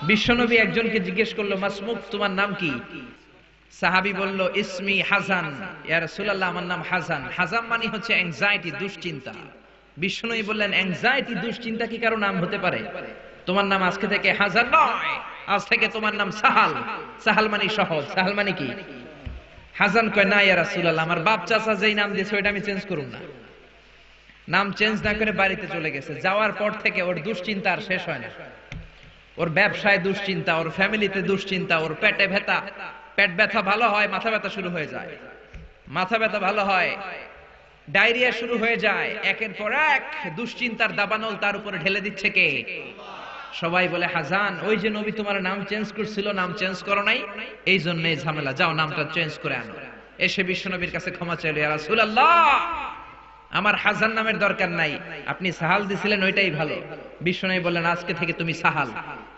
বিশ্বনবী একজনকে জিজ্ঞেস করলো, মাসমুক, তোমার নাম কি? সাহাবী বলল, ইসমি হাসান ইয়া রাসূলুল্লাহ, আমার নাম হাসান। হাসান মানে হচ্ছে অ্যাংজাইটি, দুশ্চিন্তা। বিশ্বনবী বললেন, অ্যাংজাইটি, দুশ্চিন্তা কি কারো নাম হতে পারে? তোমার নাম আজকে থেকে হাসান নয়, আজ থেকে তোমার নাম সাহাল। সাহাল মানে সহজ। সাহাল মানে কি? হাসান কয়, না ইয়া রাসূলুল্লাহ, আমার বাপ চাচা যেই নাম দিয়েছে ওইটা আমি চেঞ্জ করুম না। নাম চেঞ্জ না করে বাড়িতে চলে গেছে। যাওয়ার পর থেকে ওর দুশ্চিন্তা আর শেষ হয় না। ওর ব্যবসায় দুশ্চিন্তা, ওর ফ্যামিলিতে দুশ্চিন্তা, ওর পেটে ব্যথা, পেট ব্যথা ভালো হয়, মাথা ব্যথা শুরু হয়ে যায়, মাথা ব্যথা ভালো হয়, ডায়রিয়া শুরু হয়ে যায়। একের পর এক দুশ্চিন্তার দাবানল তার উপরে ঢেলে দিচ্ছে কে? সবাই বলে, হাসান, ওই যে নবী তোমার নাম চেঞ্জ করছিল, নাম চেঞ্জ করো নাই, এই জন্য এই ঝামেলা, যাও নামটা চেঞ্জ করে আনো। এসে বিশ্বনবীর কাছে ক্ষমা চাইলো, ইয়া রাসূলুল্লাহ, আমার হাসান নামের দরকার নাই, আপনি সাহাল দিছিলেন ওইটাই ভালো। বিশ্বনবী বললেন, আজকে থেকে তুমি সাহাল।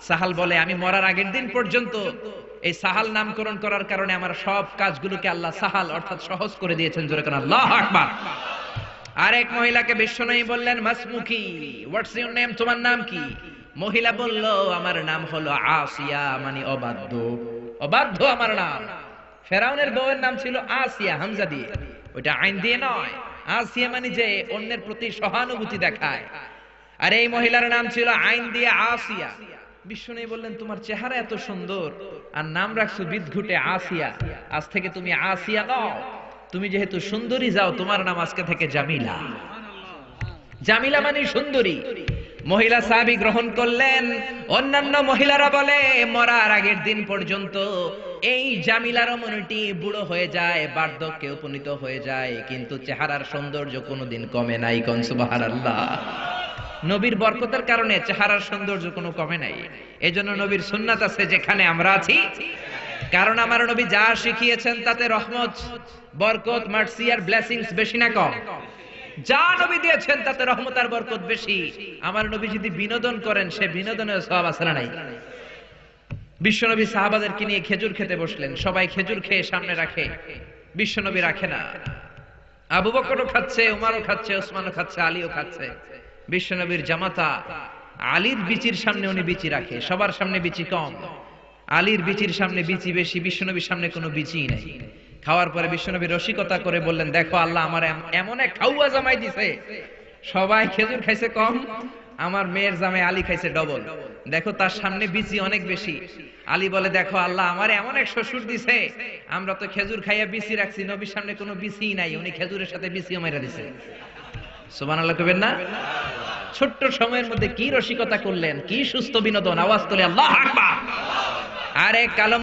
সাহাল বলে, আমি মরার আগের দিন পর্যন্ত এই সাহাল নামকরণ করার কারণে আমার সব কাজগুলোকে আল্লাহ সাহাল অর্থাৎ সহজ করে দিয়েছেন। জোরে কোন আল্লাহু আকবার। আরেক মহিলাকে বিশ্বনবী বললেন, মাসমুকি, হোয়াটস ইওর নেম, তোমার নাম কি? মহিলা বলল, আমার নাম হলো আসিয়া, মানে অবাধ্য। অবাধ্য আমার নাম। ফেরাউনের বউয়ের নাম ছিল আসিয়া, হামজা দিয়ে, ওইটা আইন দিয়ে নয়। আসিয়া মানে যে অন্যের প্রতি সহানুভূতি দেখায়। আর এই মহিলার নাম ছিল আইন দিয়ে আসিয়া। বিশ্বনবী বললেন, তোমার চেহারা এত সুন্দর আর নাম রাখছো বিদঘুটে আসিয়া, আজ থেকে তুমি আসিয়া নও, তুমি যেহেতু সুন্দরী, যাও, তোমার নাম আজকে থেকে জামিলা। জামিলা মানে সুন্দরী। মহিলা সাহাবী গ্রহণ করলেন। অন্যান্য মহিলারা বলে, মরার আগের দিন পর্যন্ত এই জামিলার রমণীটি বুড়ো হয়ে যায়, বার্ধক্যে উপনীত হয়ে যায়, কিন্তু চেহারার সৌন্দর্য কোনোদিন কমে নাই। কোন সুবহানাল্লাহ। নবীর বরকতের কারণে চেহারার সৌন্দর্য কোনো কমে নাই। এজন্য নবীর সুন্নাত আছে যেখানে আমরা আছি, কারণ আমার নবী যা শিখিয়েছেন তাতে রহমত, বরকত, মার্সি আর ব্লেসিংস বেশি না কম? যা নবী দিয়েছেন তাতে রহমত আর বরকত বেশি। আমার নবী যদি বিনোদন করেন, সে বিনোদনের সওয়াব আছে না নাই? বিশ্বনবী সাহাবাদেরকে নিয়ে খেজুর খেতে বসলেন। সবাই খেজুর খেয়ে সামনে রাখে, বিশ্বনবী রাখে না। আবু বকরও খাচ্ছে, উমারও খাচ্ছে, ওসমানও খাচ্ছে, আলীও খাচ্ছে। বিশ্বনবীর জামাতা আলীর বিচির সামনে উনি বিচি রাখে, সবার সামনে বিচি কম। আলীর বিচির সামনে বিচি বেশি, বিশ্বনবীর সামনে কোনো বিচি নাই। খাওয়ার পরে বিশ্বনবী রসিকতা করে বললেন, দেখো, আল্লাহ আমার এমন এক খাওয়া জামাই দিছে, সবাই খেজুর খাইছে কম, আমার মেয়ের জামাই আলী খাইছে ডবল। দেখো, তার সামনে বিচি অনেক বেশি। আলী বলে, দেখো, আল্লাহ আমার এমন এক শ্বশুর দিছে, আমরা তো খেজুর খাইয়া বিচি রাখছি, নবীর সামনে কোনো বিচি নাই, উনি খেজুরের সাথে বিচিও মাইরা দিছে। সুবহানাল্লাহ কইবেন না? ছোট্ট সময়ের মধ্যে কি রসিকতা করলেন, কি সুস্থ বিনোদন। আওয়াজ তোলে আল্লাহু আকবার। আরে কালো